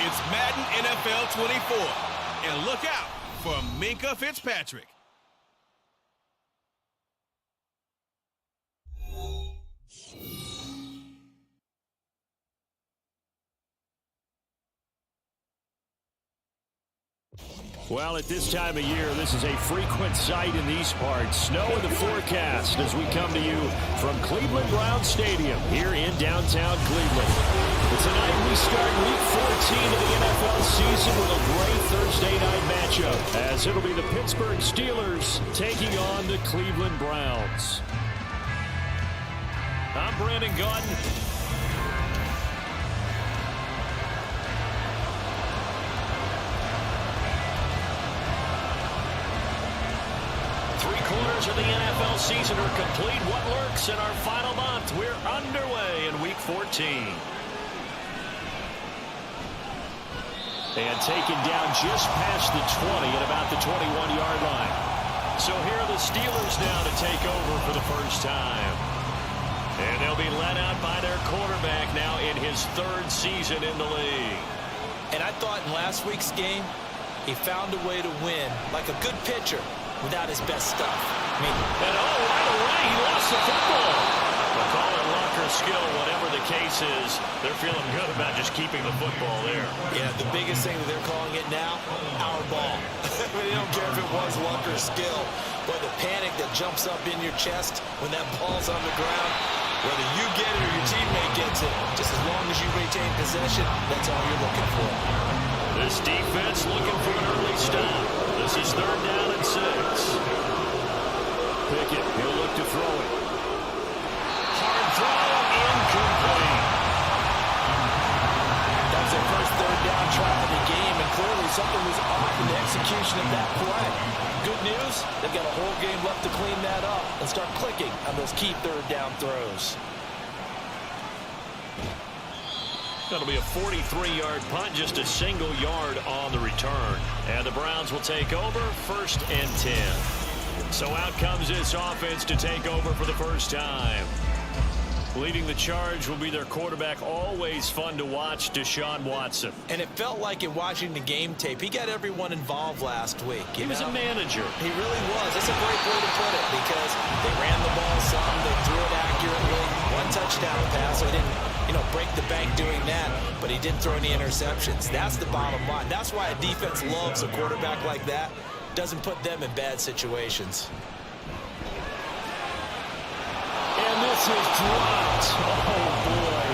It's Madden NFL 24. And look out for Minkah Fitzpatrick. Well, at this time of year, this is a frequent sight in these parts. Snow in the forecast as we come to you from Cleveland Browns Stadium here in downtown Cleveland. Tonight we start Week 14 of the NFL season with a great Thursday night matchup, as it'll be the Pittsburgh Steelers taking on the Cleveland Browns. I'm Brandon Gaudin. Quarters of the NFL season are complete. What lurks in our final month? We're underway in Week 14. And taken down just past the 20 at about the 21-yard line. So here are the Steelers now to take over for the first time. And they'll be led out by their quarterback now in his third season in the league. And I thought in last week's game, he found a way to win like a good pitcher without his best stuff. And right away, he lost the football. They'll call it luck or skill, whatever the case is. They're feeling good about just keeping the football there. Yeah, the biggest thing that they're calling it now, our ball. They don't care if it was luck or skill, but the panic that jumps up in your chest when that ball's on the ground, whether you get it or your teammate gets it, just as long as you retain possession, that's all you're looking for. This defense looking for an early stop. This is 3rd down and 6. Pickett, he'll look to throw it. Hard throw, incomplete. That was their first 3rd down try of the game, and clearly something was off in the execution of that play. Good news, they've got a whole game left to clean that up and start clicking on those key 3rd down throws. That'll be a 43-yard punt, just a single yard on the return. And the Browns will take over, 1st and 10. So out comes this offense to take over for the first time. Leading the charge will be their quarterback, always fun to watch, Deshaun Watson. And it felt like in watching the game tape, he got everyone involved last week. He was a manager. He really was. That's a great way to put it, because they ran the ball some, they threw it accurately. 1 touchdown pass, so he didn't, break the bank doing that, but he didn't throw any interceptions. That's the bottom line. That's why a defense loves a quarterback like that. Doesn't put them in bad situations. And this is dropped. Oh, boy.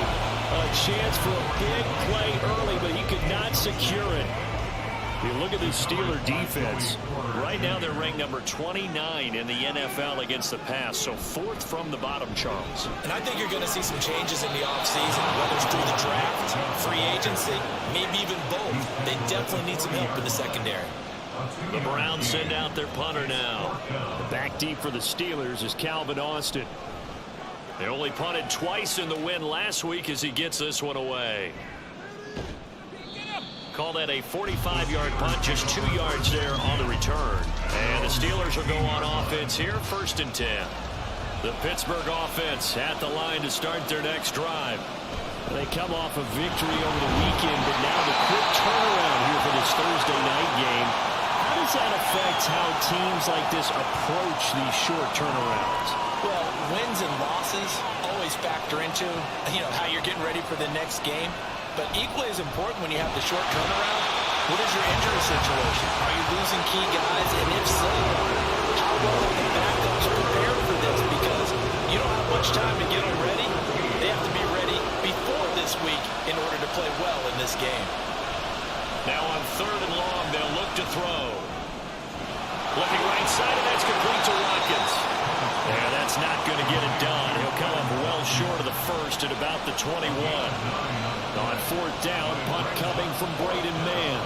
A chance for a big play early, but he could not secure it. You look at the Steeler defense. Right now they're ranked number 29 in the NFL against the pass, so 4th from the bottom, Charles. And I think you're going to see some changes in the offseason, whether it's through the draft, free agency, maybe even both. They definitely need some help in the secondary. The Browns send out their punter now. Back deep for the Steelers is Calvin Austin. They only punted twice in the win last week as he gets this one away. Call that a 45-yard punt, just 2 yards there on the return. And the Steelers will go on offense here, 1st and 10. The Pittsburgh offense at the line to start their next drive. They come off a victory over the weekend, but now the quick turnaround here for this Thursday night game. How does that affect how teams like this approach these short turnarounds? Well, wins and losses always factor into, how you're getting ready for the next game. But equally as important when you have the short turnaround, what is your injury situation? Are you losing key guys? And if so, how well are the backups prepared for this? Because you don't have much time to get them ready. They have to be ready before this week in order to play well in this game. Now on 3rd and long. They'll look to throw. Looking right side, and that's complete to Watkins. Yeah, that's not going to get it done. He'll come up well short of the first at about the 21. On 4th down, punt coming from Braden Mann.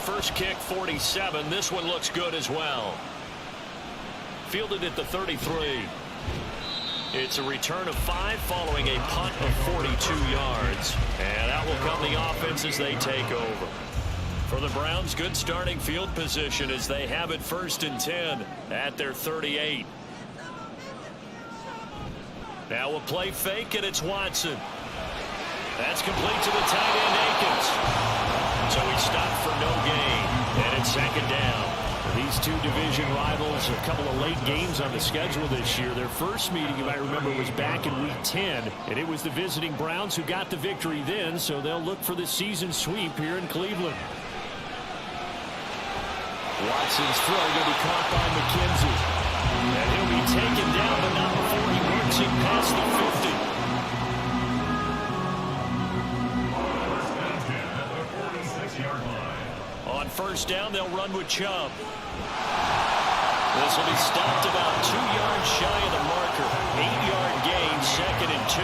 First kick, 47. This one looks good as well. Fielded at the 33. It's a return of 5 following a punt of 42 yards. And out will come the offense as they take over. For the Browns, good starting field position as they have it 1st and 10 at their 38. Now we'll play fake, and it's Watson. That's complete to the tight end, Akins. So he stopped for no gain, and it's 2nd down. These two division rivals, a couple of late games on the schedule this year. Their first meeting, if I remember, was back in Week 10, and it was the visiting Browns who got the victory then, so they'll look for the season sweep here in Cleveland. Watson's throw going to be caught by McKenzie. And he'll be taken down, but not before he works it past the 50. On 1st down, they'll run with Chubb. This will be stopped about 2 yards shy of the marker. 8-yard gain, 2nd and 2.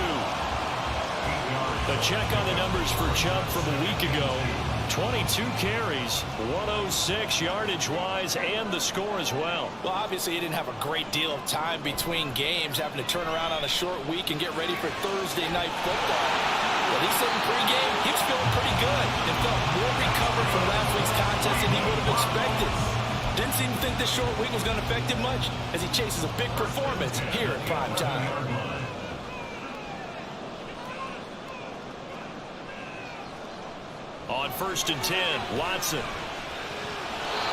A check on the numbers for Chubb from a week ago. 22 carries, 106 yardage-wise, and the score as well. Well, obviously, he didn't have a great deal of time between games, having to turn around on a short week and get ready for Thursday night football. But he said in pregame, he was feeling pretty good and felt more recovered from last week's contest than he would have expected. Didn't seem to think this short week was going to affect him much as he chases a big performance here at prime time. On 1st and 10, Watson.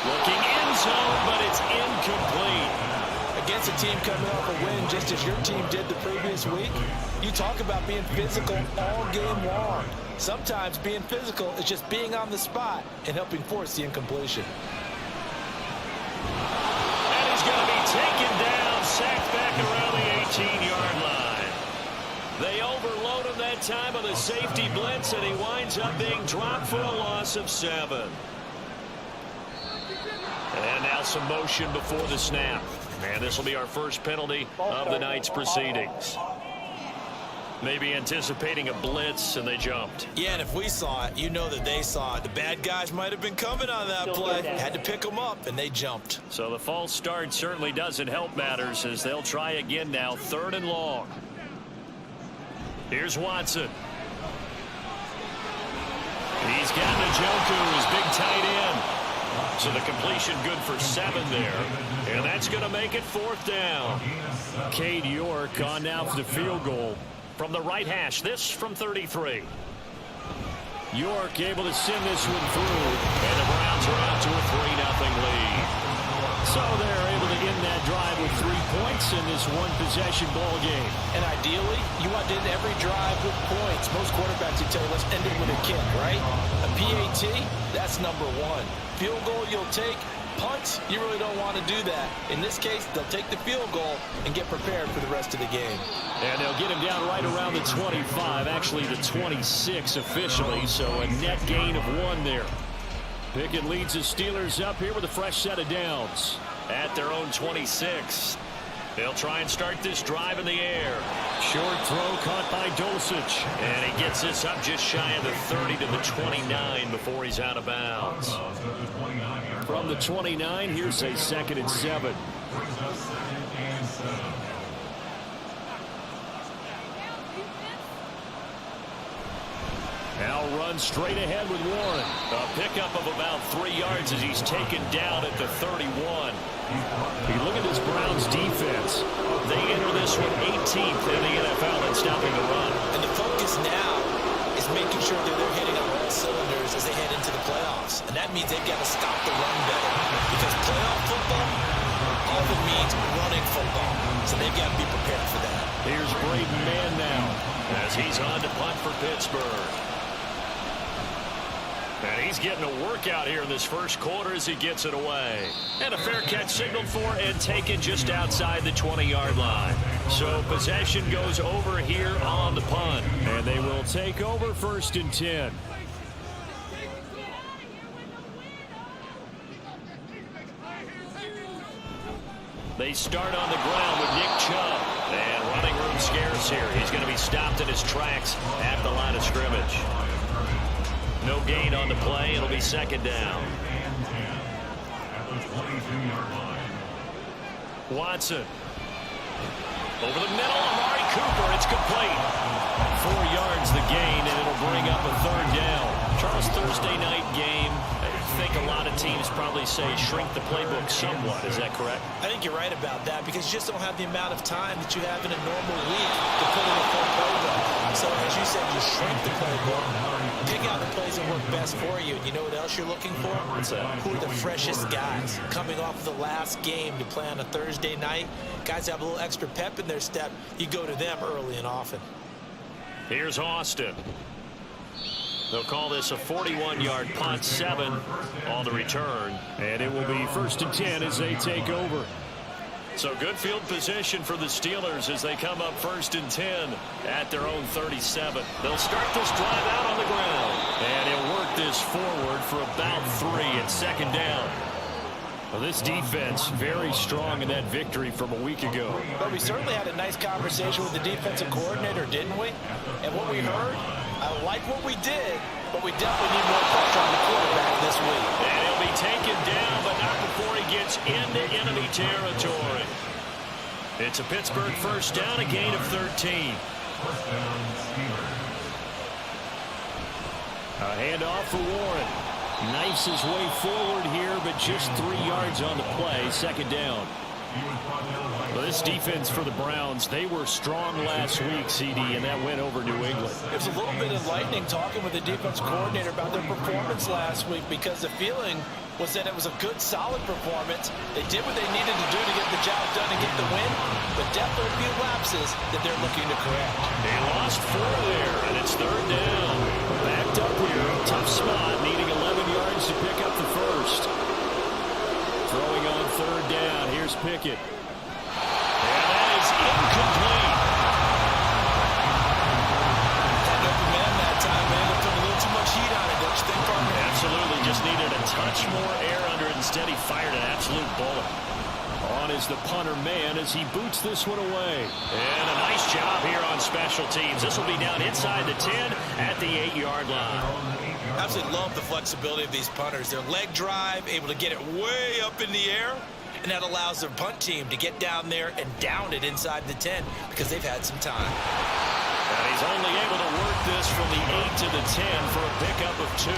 Looking end zone, but it's incomplete. Against a team coming off a win just as your team did the previous week, you talk about being physical all game long. Sometimes being physical is just being on the spot and helping force the incompletion. And he's going to be taken down, sacked back around the 18-yard line. They overload him that time with a safety blitz, and he winds up being dropped for a loss of 7. And now some motion before the snap. And this will be our first penalty of the night's proceedings. Maybe anticipating a blitz, and they jumped. Yeah, and if we saw it, you know that they saw it. The bad guys might have been coming on that play. Had to pick them up, and they jumped. So the false start certainly doesn't help matters as they'll try again now, 3rd and long. Here's Watson. He's got Njoku, his big tight end. So the completion good for 7 there. And that's going to make it 4th down. Cade York on now for the field goal. From the right hash, this from 33. York able to send this one through. And the Browns are out to a 3-0 lead. So they're able to end that drive with 3 points in this one-possession ball game. And ideally, you want to end every drive with points. Most quarterbacks would tell you, let's end it with a kick, right? A PAT, that's number 1. Field goal you'll take. Punts, you really don't want to do that. In this case, they'll take the field goal and get prepared for the rest of the game. And they'll get him down right around the 25, actually the 26 officially, so a net gain of 1 there. Pickett leads the Steelers up here with a fresh set of downs. At their own 26. They'll try and start this drive in the air. Short throw caught by Dulcich. And he gets this up just shy of the 30 to the 29 before he's out of bounds. From the 29, here's a 2nd and 7. Now run straight ahead with Warren. A pickup of about 3 yards as he's taken down at the 31. You look at this Browns defense. They enter this one 18th in the NFL in stopping the run. And the focus now is making sure that they're hitting on all cylinders as they head into the playoffs. And that means they've got to stop the run better. Because playoff football often means running football. So they've got to be prepared for that. Here's Braden Mann now. As he's on to punt for Pittsburgh. And he's getting a workout here in this first quarter as he gets it away. And a fair catch signaled for and taken just outside the 20-yard line. So possession goes over here on the punt. And they will take over 1st and 10. They start on the ground with Nick Chubb. And running room scarce here. He's going to be stopped in his tracks at the line of scrimmage. No gain on the play. It'll be 2nd down. Watson. Over the middle, Amari Cooper. It's complete. 4 yards the gain, and it'll bring up a 3rd down. Charles, Thursday night game. I think a lot of teams probably say shrink the playbook somewhat. Is that correct? I think you're right about that because you just don't have the amount of time that you have in a normal week to put in a full playbook. So as you said, you shrink the playbook, pick out the plays that work best for you. And you know what else you're looking for? What's that? Who are the freshest guys coming off the last game to play on a Thursday night? Guys have a little extra pep in their step. You go to them early and often. Here's Austin. They'll call this a 41-yard punt, 7 on the return. And it will be 1st and 10 as they take over. So good field position for the Steelers as they come up 1st and 10 at their own 37. They'll start this drive out on the ground. And he'll work this forward for about 3 at 2nd down. Well, this defense very strong in that victory from a week ago. But we certainly had a nice conversation with the defensive coordinator, didn't we? And what we heard, I like what we did, but we definitely need more pressure on the quarterback this week. And he'll be taken down, but not before he gets into enemy territory. It's a Pittsburgh 1st down, a gain of 13. A handoff for Warren. Knifes his way forward here, but just 3 yards on the play. 2nd down. Well, this defense for the Browns, they were strong last week, CD, and that went over New England. It was a little bit enlightening talking with the defense coordinator about their performance last week because the feeling was that it was a good, solid performance. They did what they needed to do to get the job done and get the win, but definitely a few lapses that they're looking to correct. They lost 4 there, and it's 3rd down. Backed up here, tough spot, needing 11 yards to pick up the first. Throwing on 3rd down, here's Pickett. And that is incomplete. Had open man that time, man. They put a little too much heat on it, don't you think, partner? Absolutely, just needed a touch more air under it. Instead, he fired an absolute bullet. On is the punter man as he boots this one away. And a nice job here on special teams. This will be down inside the 10 at the 8-yard line. Absolutely love the flexibility of these punters. Their leg drive, able to get it way up in the air, and that allows their punt team to get down there and down it inside the 10 because they've had some time. And he's only able to work this from the 8 to the 10 for a pickup of 2.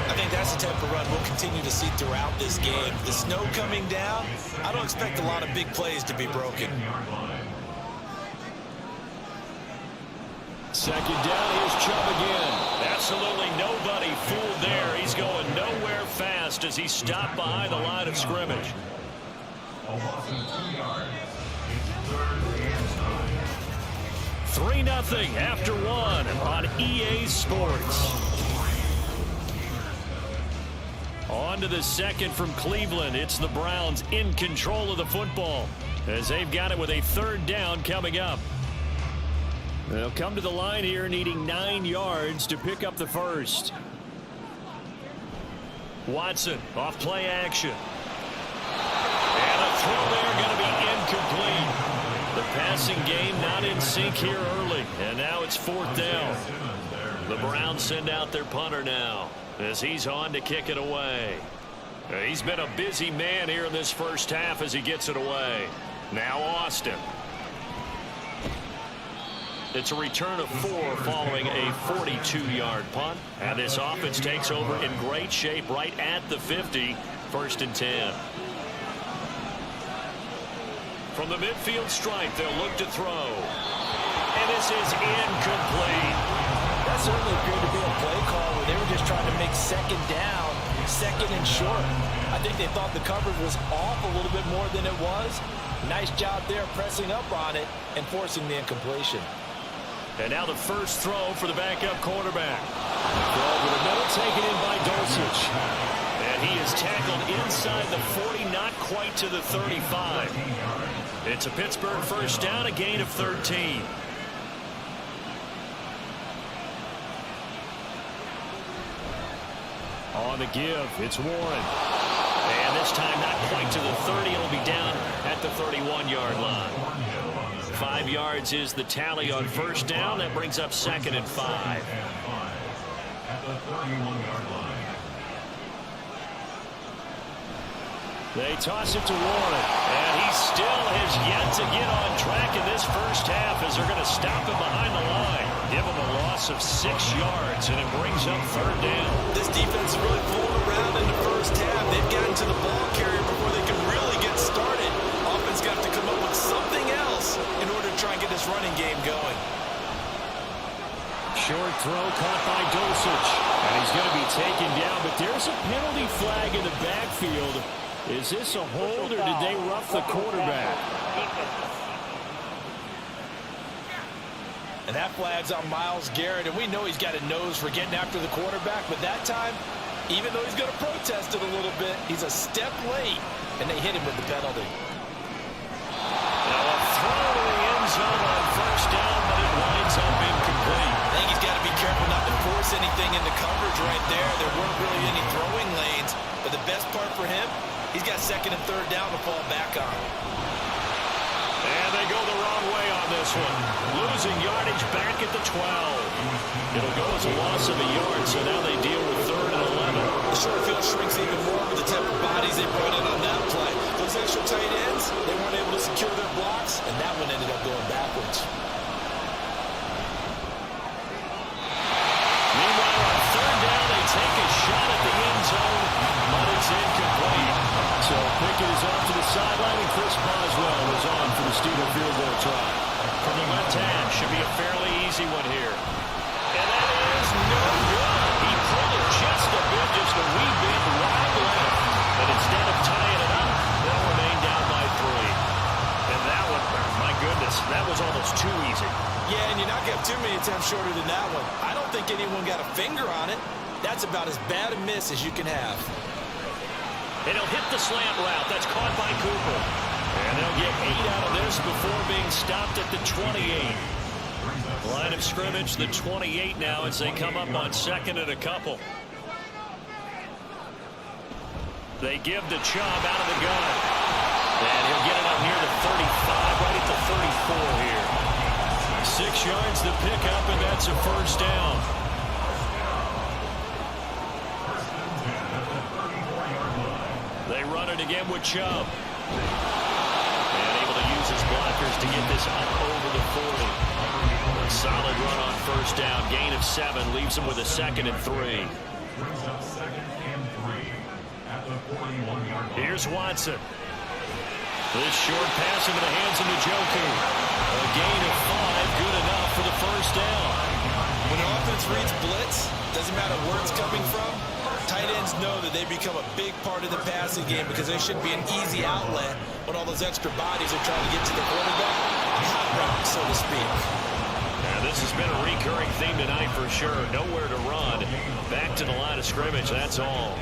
I think that's the type of run we'll continue to see throughout this game. The snow coming down, I don't expect a lot of big plays to be broken. 2nd down, here's Chubb again. Absolutely nobody fooled there. He's going nowhere fast as he's stopped behind the line of scrimmage. 3-0 after 1 on EA Sports. On to the 2nd from Cleveland. It's the Browns in control of the football as they've got it with a 3rd down coming up. They'll come to the line here needing 9 yards to pick up the first. Watson off play action. And a throw there going to be incomplete. The passing game not in sync here early. And now it's 4th down. The Browns send out their punter now as he's on to kick it away. He's been a busy man here in this first half as he gets it away. Now Austin. It's a return of 4 following a 42-yard punt. And this offense takes over in great shape right at the 50. 1st and 10. From the midfield stripe, they'll look to throw. And this is incomplete. That certainly appeared to be a play call where they were just trying to make 2nd down, 2nd and short. I think they thought the coverage was off a little bit more than it was. Nice job there pressing up on it and forcing the incompletion. And now the first throw for the backup quarterback. Throw over the middle, taken in by Dulcich. And he is tackled inside the 40, not quite to the 35. It's a Pittsburgh first down, a gain of 13. On the give, it's Warren. And this time not quite to the 30. It'll be down at the 31-yard line. 5 yards is the tally on first down. That brings up 2nd and 5. They toss it to Warren, and he still has yet to get on track in this first half as they're going to stop him behind the line. Give him a loss of 6 yards, and it brings up 3rd down. This defense is really pulling around in the first half. They've gotten to the ball carrier before they can really get started. Offense got to come up with something else in order to try and get this running game going. Short throw caught by Dulcich, and he's going to be taken down, but there's a penalty flag in the backfield. Is this a hold, or did they rough the quarterback? And that flag's on Myles Garrett, and we know he's got a nose for getting after the quarterback, but that time, even though he's going to protest it a little bit, he's a step late, and they hit him with the penalty. Now a throw to the end zone on first down, but it winds up incomplete. I think he's got to be careful not to force anything into coverage right there. There weren't really any throwing lanes, but the best part for him, he's got 2nd and 3rd down to fall back on. And they go the wrong way on this one. Losing yardage back at the 12. It'll go as a loss of a yard, so now they deal with 3rd and 11. The short field shrinks even more with the type of bodies they brought in on that play. Those extra tight ends, they weren't able to secure their blocks, and that one ended up going backwards. Meanwhile, on 3rd down, they take a shot at the end zone, but it's incomplete. So Pickett is off to the sideline, and Chris Boswell is on for the Steeler field goal try. From the left hand, should be a fairly easy one here. And that is no good. He pulled it just a bit, just a wee bit wide left. But instead of tying it up, they'll remain down by 3. And that one, my goodness, that was almost too easy. Yeah, and you're not going to have too many attempts shorter than that one. I don't think anyone got a finger on it. That's about as bad a miss as you can have. And he'll hit the slant route. That's caught by Cooper. And they'll get 8 out of this before being stopped at the 28. Line of scrimmage, the 28 now as they come up on 2nd and a couple. They give the Chubb out of the gun. And he'll get it up near the 35, right at the 34 here. 6 yards to pick up, and that's a first down. They run it again with Chubb. And able to use his blockers to get this up over the 40. A solid run on first down. Gain of 7 leaves him with a 2nd and 3. Here's Watson. This short pass into the hands of Njoku. A gain of 5, good enough for the first down. When an offense reads blitz, doesn't matter where it's coming from, tight ends know that they become a big part of the passing game because there should be an easy outlet when all those extra bodies are trying to get to the quarterback. Hot route, so to speak. Now, this has been a recurring theme tonight for sure. Nowhere to run. Back to the line of scrimmage, that's all.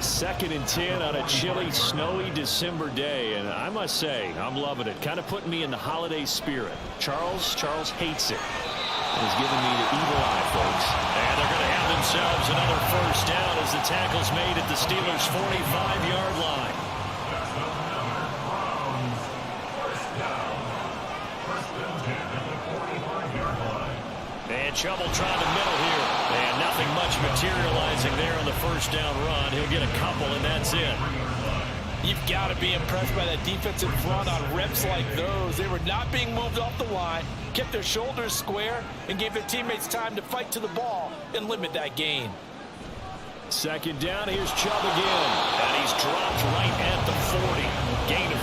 2nd and 10 on a chilly, snowy December day, and I must say, I'm loving it. Kind of putting me in the holiday spirit. Charles hates it. He's giving me the evil eye, folks. And they're going to have themselves another first down as the tackle's made at the Steelers' 45-yard line. And Chubb will try the middle here. And nothing much materializing there on the first down run. He'll get a couple, and that's it. You've got to be impressed by that defensive front on reps like those. They were not being moved off the line, kept their shoulders square, and gave their teammates time to fight to the ball and limit that gain. 2nd down, here's Chubb again. And he's dropped right at the 40. Gain of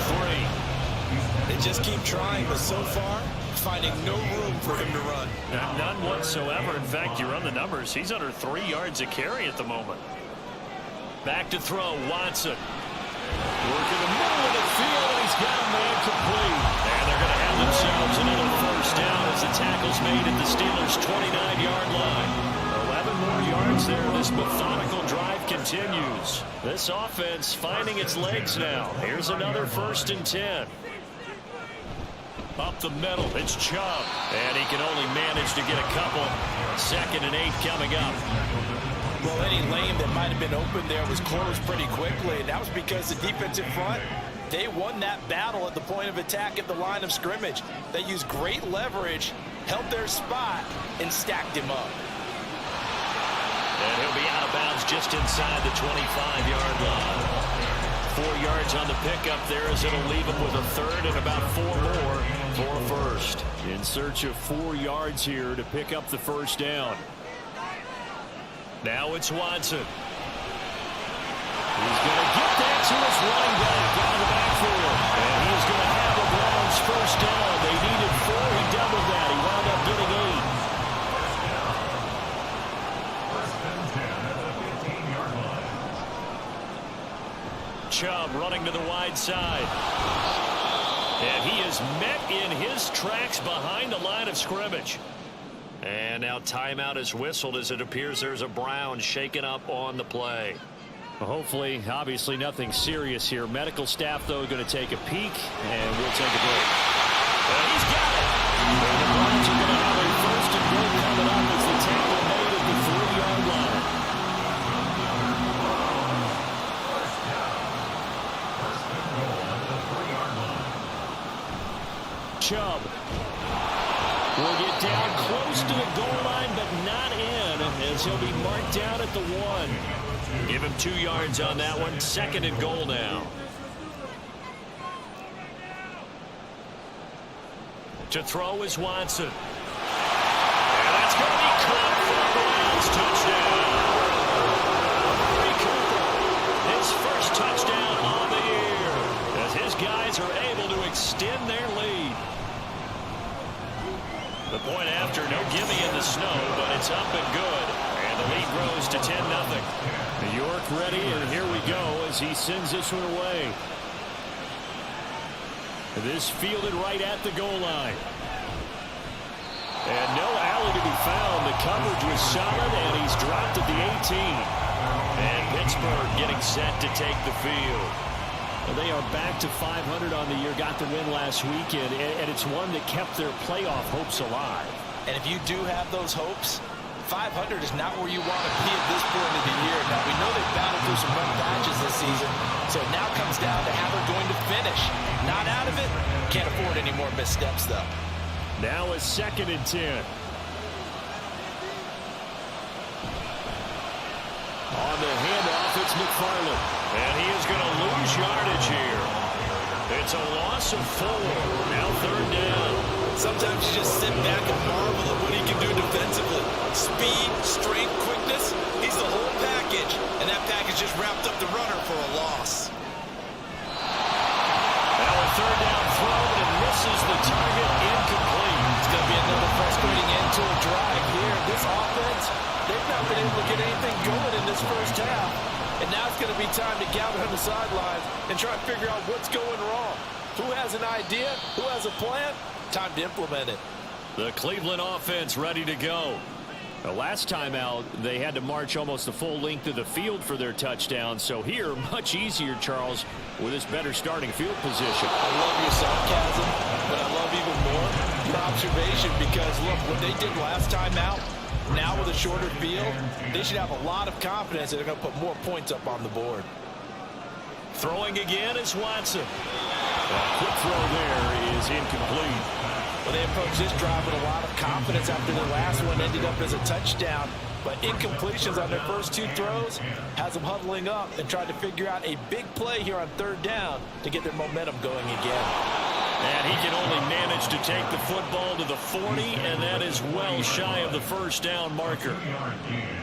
3. They just keep trying, but so far, finding no room for him to run. None whatsoever. In fact, you run the numbers. He's under 3 yards a carry at the moment. Back to throw, Watson. Working the middle of the field, and he's got a man complete. And they're going to have themselves another first down as the tackles made at the Steelers' 29-yard line. 11 more yards there. This methodical drive continues. This offense finding its legs now. Here's another 1st and 10. Up the middle, it's Chubb. And he can only manage to get a couple. 2nd and 8 coming up. Well, any lane that might have been open there was closed pretty quickly, and that was because the defensive front, they won that battle at the point of attack at the line of scrimmage. They used great leverage, held their spot, and stacked him up. And he'll be out of bounds just inside the 25-yard line. 4 yards on the pickup there as it'll leave him with a 3rd and about 4 more for a 1st. In search of 4 yards here to pick up the 1st down. Now it's Watson. He's going to get that to his running back out of the backfield. And he's going to have the Browns 1st down. They needed 4. He doubled that. He wound up getting 8. Chubb running to the wide side. And he is met in his tracks behind the line of scrimmage. And now timeout is whistled as it appears there's a Brown shaken up on the play. Well, hopefully, obviously nothing serious here. Medical staff, though, going to take a peek, and we'll take a break. And he's got it. And the Browns are going to have a 1st and goal coming up as the tackle made at the 3-yard line. Chubb will get down close to the goal line, but not in, as he'll be marked down at the 1. Give him 2 yards on that one. 2nd and goal now. To throw is Watson. And that's going to be caught for the Browns. Touchdown. Amari Cooper, his 1st touchdown on the year, as his guys are able to extend their lead. The point after, no gimme in the snow, but it's up and good. And the lead grows to 10-0. York ready, and here we go as he sends this one away. This fielded right at the goal line. And no alley to be found. The coverage was solid, and he's dropped at the 18. And Pittsburgh getting set to take the field. Well, they are back to 500 on the year, got the win last weekend, and it's one that kept their playoff hopes alive. And if you do have those hopes, 500 is not where you want to be at this point of the year. Now, we know they've battled through some rough patches this season, so it now comes down to how they're going to finish. Not out of it. Can't afford any more missteps, though. Now a 2nd and 10. On the handoff, it's McFarland. And he is going to lose yardage here. It's a loss of 4. Now 3rd down. Sometimes you just sit back and marvel at what he can do defensively. Speed, strength, quickness, he's the whole package. And that package just wrapped up the runner for a loss. Now a 3rd down throw, but it misses the target, incomplete. It's going to be another frustrating end to a drive here. This offense, they've not been able to get anything going in this 1st half. And now it's going to be time to gather on the sidelines and try to figure out what's going wrong. Who has an idea? Who has a plan? Time to implement it. The Cleveland offense ready to go. The last time out, they had to march almost the full length of the field for their touchdown. So here, much easier, Charles, with this better starting field position. I love your sarcasm, but I love even more your observation because, look, what they did last time out, now with a shorter field, they should have a lot of confidence that they're going to put more points up on the board. Throwing again is Watson. A quick throw there is incomplete. Well, they approached this drive with a lot of confidence after the last one ended up as a touchdown. But incompletions on their first 2 throws has them huddling up and trying to figure out a big play here on 3rd down to get their momentum going again. And he can only manage to take the football to the 40, and that is well shy of the 1st down marker.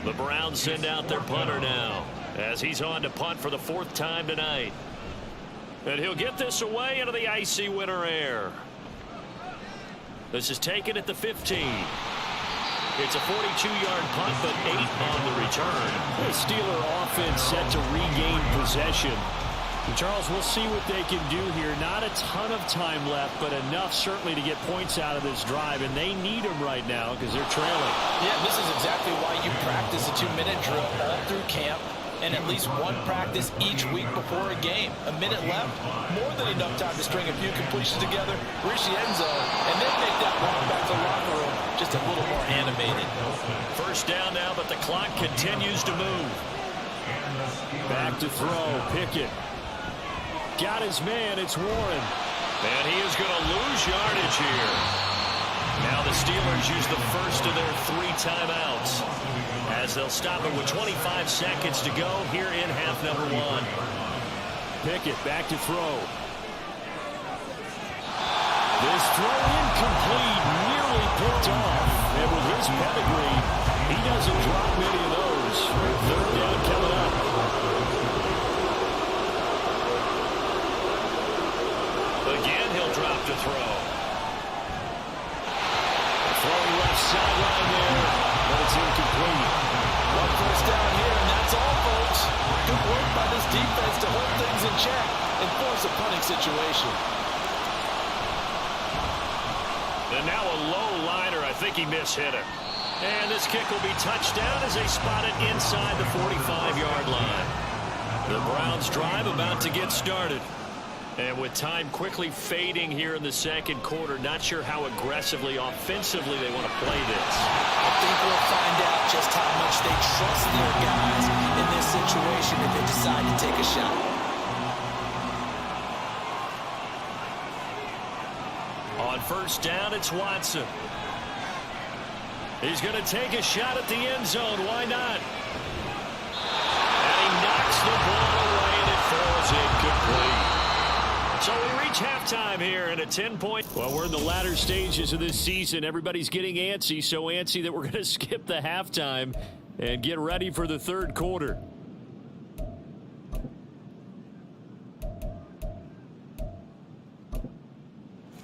The Browns send out their punter now as he's on to punt for the 4th time tonight. And he'll get this away into the icy winter air. This is taken at the 15. It's a 42-yard punt, but 8 on the return. The Steeler offense set to regain possession. Charles, we'll see what they can do here. Not a ton of time left, but enough certainly to get points out of this drive, and they need them right now because they're trailing. Yeah, this is exactly why you practice a 2-minute drill all through camp and at least one practice each week before a game. A minute left, more than enough time to string a few completions together, reach the end zone, and then make that walk back to the locker room just a little more animated. First down now, but the clock continues to move. Back to throw, Pickett. Got his man, it's Warren. And he is going to lose yardage here. Now the Steelers use the first of their 3 timeouts as they'll stop it with 25 seconds to go here in half number 1. Pickett back to throw. This throw incomplete, nearly picked off. And with his pedigree, he doesn't drop many of those. Third down coming up. Again, he'll drop to throw. Throwing left sideline there, but it's incomplete. One first down here, and that's all, folks. Good work by this defense to hold things in check and force a punting situation. And now a low liner. I think he mishit it. And this kick will be touched down as they spot it inside the 45-yard line. The Browns drive about to get started. And with time quickly fading here in the second quarter, not sure how aggressively, offensively they want to play this. I think we'll find out just how much they trust their guys in this situation if they decide to take a shot. On first down, it's Watson. He's going to take a shot at the end zone. Why not? And he knocks the ball away, and it falls incomplete. So we reach halftime here in a 10-point. Well, we're in the latter stages of this season. Everybody's getting antsy, so antsy that we're going to skip the halftime and get ready for the third quarter.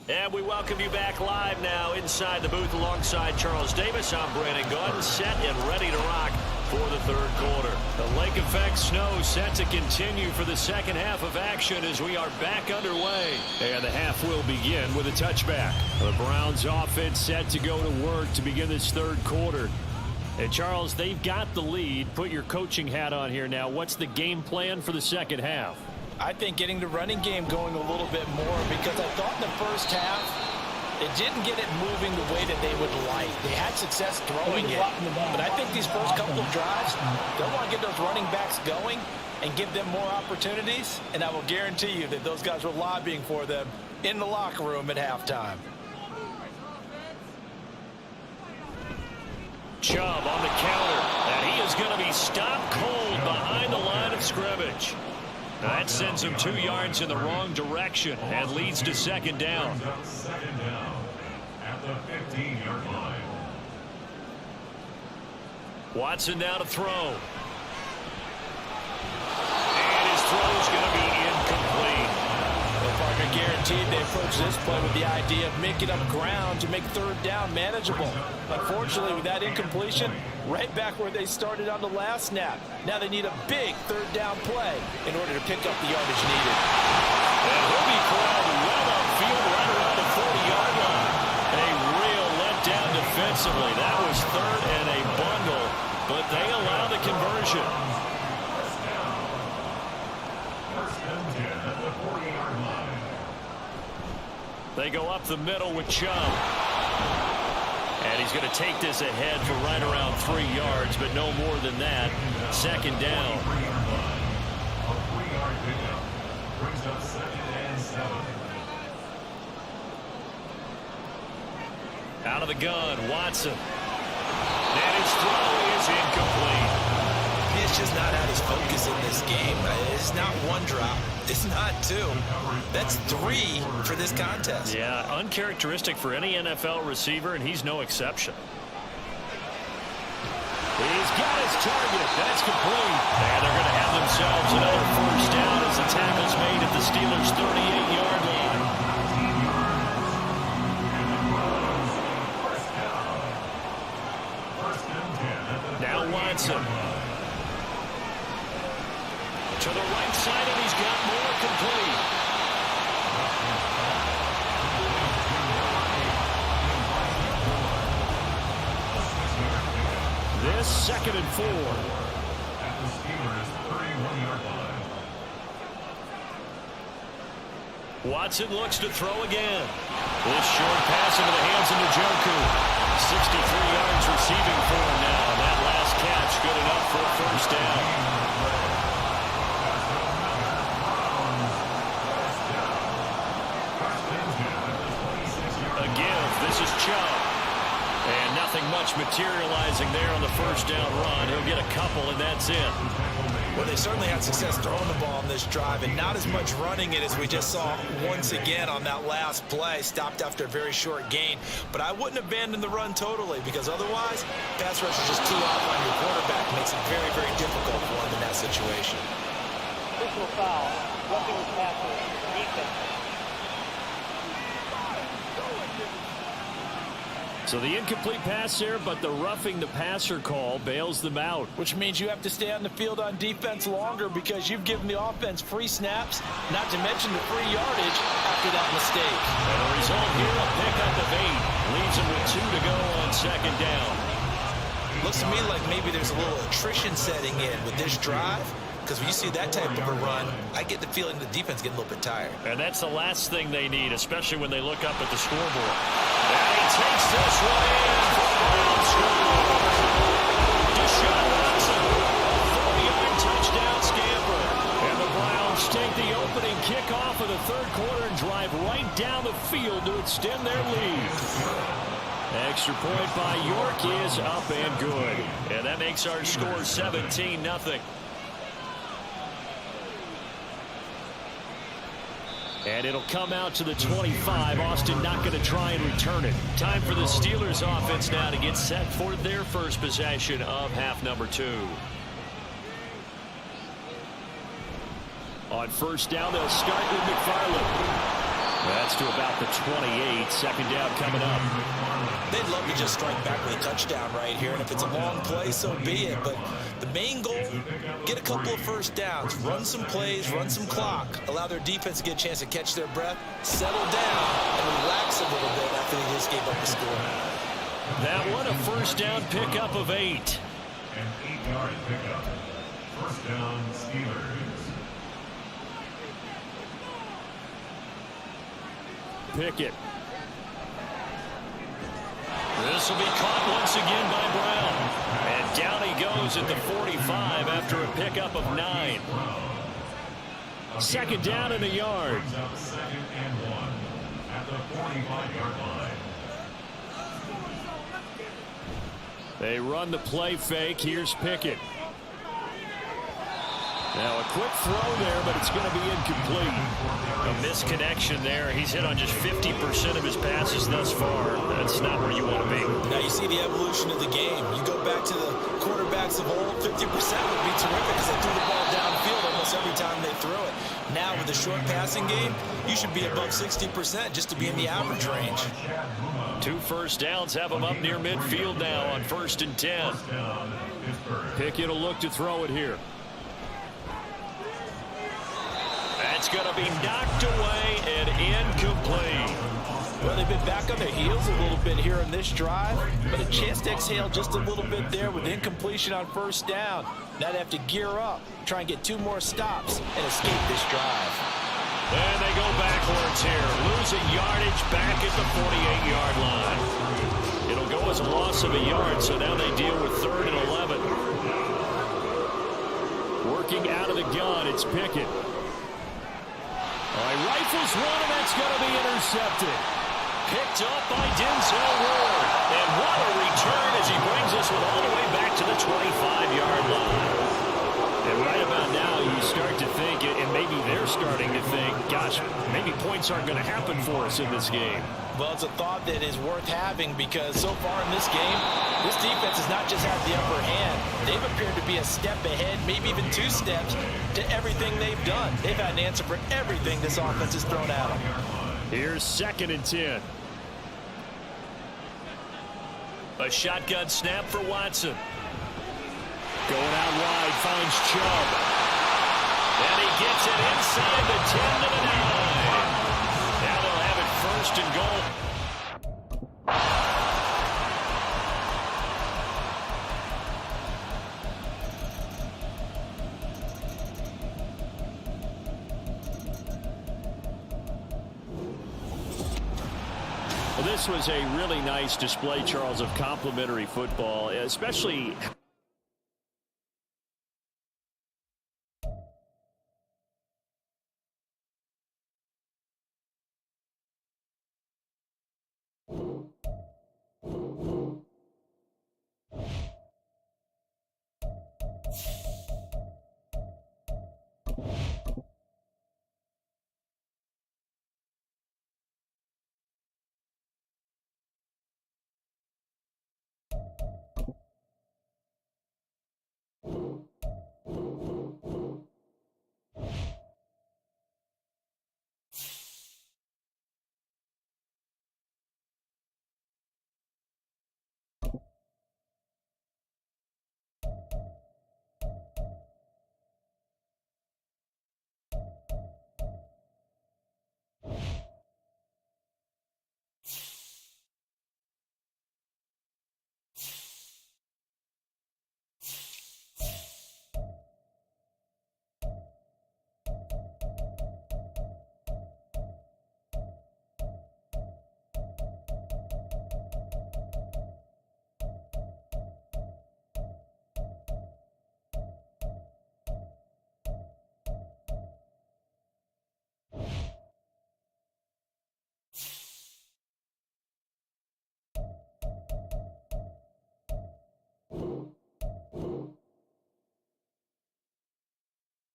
And we welcome you back live now inside the booth alongside Charles Davis. I'm Brandon Gaudin, set and ready to rock for the third quarter. The lake effect snow set to continue for the second half of action as we are back underway. And the half will begin with a touchback. The Browns offense set to go to work to begin this third quarter. And Charles, they've got the lead. Put your coaching hat on here now. What's the game plan for the second half? I think getting the running game going a little bit more, because I thought in the first half it didn't get it moving the way that they would like. They had success throwing it, but I think these first couple of drives, they'll want to get those running backs going and give them more opportunities, and I will guarantee you that those guys were lobbying for them in the locker room at halftime. Chubb on the counter, and he is going to be stopped cold behind the line of scrimmage. That sends him 2 yards in the wrong direction and leads to second down. Second down at the 15-yard line. Watson now to throw. And his throw is going to be incomplete. Well, partner, guaranteed they approach this play with the idea of making up ground to make third down manageable. Unfortunately, with that incompletion, right back where they started on the last snap. Now they need a big third down play in order to pick up the yardage needed. And he'll be corralled well upfield right around the 40-yard line. A real letdown defensively. That was third and a bundle, but they allow the conversion. They go up the middle with Chubb. And he's going to take this ahead for right around 3 yards, but no more than that. Second down. Out of the gun, Watson. And his throw is incomplete. It's just not out his focus in this game. It's not one drop. It's not 2. That's 3 for this contest. Yeah, uncharacteristic for any NFL receiver, and he's no exception. He's got his target. That's complete. And they're going to have themselves another first down as the tackle's made at the Steelers' 38-yard line. Now Watson. To the right side, and he's got more 2nd and 4. At the Steelers' 31-yard line. Watson looks to throw again. This short pass into the hands of Njoku. 63 yards receiving for him now. That last catch good enough for a first down. A give. This is Chubb. And nothing much materializing there on the first down run. He'll get a couple, and that's it. Well, they certainly had success throwing the ball on this drive, and not as much running it as we just saw once again on that last play. Stopped after a very short gain. But I wouldn't abandon the run totally, because otherwise, pass rush is just too off on your quarterback. It makes it very, very difficult for him in that situation. Personal foul, roughing the passer, defense. So the incomplete pass there, but the roughing the passer call bails them out. Which means you have to stay on the field on defense longer because you've given the offense free snaps, not to mention the free yardage after that mistake. And the result here, a pickup of 8. Leaves them with 2 to go on second down. Looks to me like maybe there's a little attrition setting in with this drive, because when you see that type of a run, I get the feeling the defense getting a little bit tired. And that's the last thing they need, especially when they look up at the scoreboard. And he takes this one in for the Browns score. Deshaun Watson, 40-yard touchdown scamper. And the Browns take the opening kickoff of the third quarter and drive right down the field to extend their lead. Extra point by York is up and good. And that makes our score 17-0. And it'll come out to the 25. Austin not going to try and return it. Time for the Steelers offense now to get set for their first possession of half number 2. On first down, they'll start with McFarland. That's to about the 28. Second down coming up. They'd love to just strike back with a touchdown right here, and if it's a long play, so be it. But the main goal, get a couple of first downs, run some plays, run some clock, allow their defense to get a chance to catch their breath, settle down, and relax a little bit after they just gave up the score. That one, a first down pickup of 8. An 8-yard pickup. First down, Steelers. Pickett. This will be caught once again by Brown. And down he goes at the 45 after a pickup of 9. Second down and a yard. Second and 1 at the 45-yard line. They run the play fake. Here's Pickett. Now a quick throw there, but it's going to be incomplete. A misconnection there. He's hit on just 50% of his passes thus far. That's not where you want to be. Now you see the evolution of the game. You go back to the quarterbacks of old, 50% would be terrific because they threw the ball downfield almost every time they threw it. Now with the short passing game, you should be above 60% just to be in the average range. 2 first downs have him up near midfield now on 1st and 10. Pickett will look to throw it here. That's going to be knocked away and incomplete. Well, they've been back on their heels a little bit here in this drive, but a chance to exhale just a little bit there with incompletion on first down. Now they have to gear up, try and get 2 more stops and escape this drive. And they go backwards here, losing yardage back at the 48-yard line. It'll go as a loss of a yard, so now they deal with 3rd and 11. Working out of the gun, it's Pickett. All right, rifles one, and that's going to be intercepted. Picked up by Denzel Ward. And what a return as he brings us all the way back to the 25-yard line. And right about now, you start to think, and maybe they're starting to think, gosh, maybe points aren't going to happen for us in this game. Well, it's a thought that is worth having because so far in this game, this defense has not just had the upper hand. They've appeared to be a step ahead, maybe even 2 steps to everything they've done. They've had an answer for everything this offense has thrown at them. Here's 2nd and 10. A shotgun snap for Watson. Going out wide, finds Chubb. And he gets it inside the 10 to the 9. Now they'll have it 1st and goal. Well, this was a really nice display, Charles, of complimentary football, especially